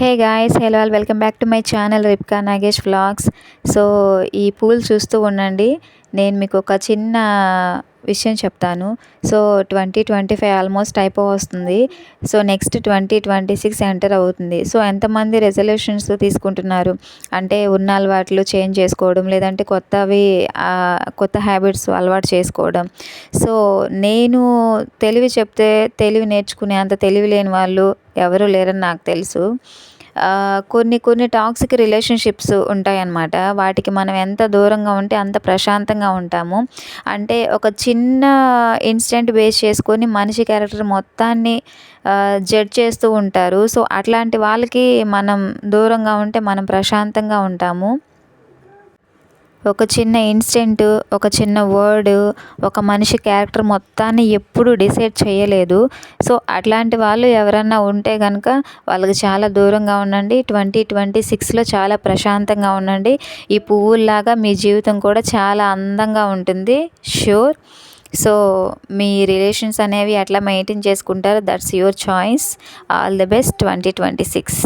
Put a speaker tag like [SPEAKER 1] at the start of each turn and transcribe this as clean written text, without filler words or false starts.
[SPEAKER 1] Hey guys, hello all, welcome back to my channel Ripka Nagesh vlogs. So ఈ పూలు చూస్తూ ఉండండి. నేను మీకు ఒక చిన్న విషయం చెప్తాను. సో 2025 ఆల్మోస్ట్ అయిపోవస్తుంది. సో నెక్స్ట్ 2026 ఎంటర్ అవుతుంది. సో ఎంతమంది రెజల్యూషన్స్ తీసుకుంటున్నారు అంటే ఉన్న అలవాట్లు చేంజ్ చేసుకోవడం, లేదంటే కొత్త హ్యాబిట్స్ అలవాటు చేసుకోవడం. సో నేను తెలివి చెప్తే తెలివి నేర్చుకునే అంత తెలివి లేని వాళ్ళు ఎవరు లేరని నాకు తెలుసు. కొన్ని టాక్సిక్ రిలేషన్షిప్స్ ఉంటాయన్నమాట. వాటికి మనం ఎంత దూరంగా ఉంటే అంత ప్రశాంతంగా ఉంటాము. అంటే ఒక చిన్న ఇన్సిడెంట్ బేస్ చేసుకొని మనిషి క్యారెక్టర్ మొత్తాన్ని జడ్జ్ చేస్తూ ఉంటారు. సో అట్లాంటి వాళ్ళకి మనం దూరంగా ఉంటే మనం ప్రశాంతంగా ఉంటాము. ఒక చిన్న ఇన్సిడెంట్, ఒక చిన్న వర్డ్ ఒక మనిషి క్యారెక్టర్ మొత్తాన్ని ఎప్పుడూ డిసైడ్ చేయలేదు. సో అట్లాంటి వాళ్ళు ఎవరన్నా ఉంటే కనుక వాళ్ళకి చాలా దూరంగా ఉండండి. 2026లో చాలా ప్రశాంతంగా ఉండండి. ఈ పువ్వుల్లాగా మీ జీవితం కూడా చాలా అందంగా ఉంటుంది, ష్యూర్. సో మీ రిలేషన్స్ అనేవి ఎట్లా మెయింటైన్ చేసుకుంటారో that's your choice. All the best 2026.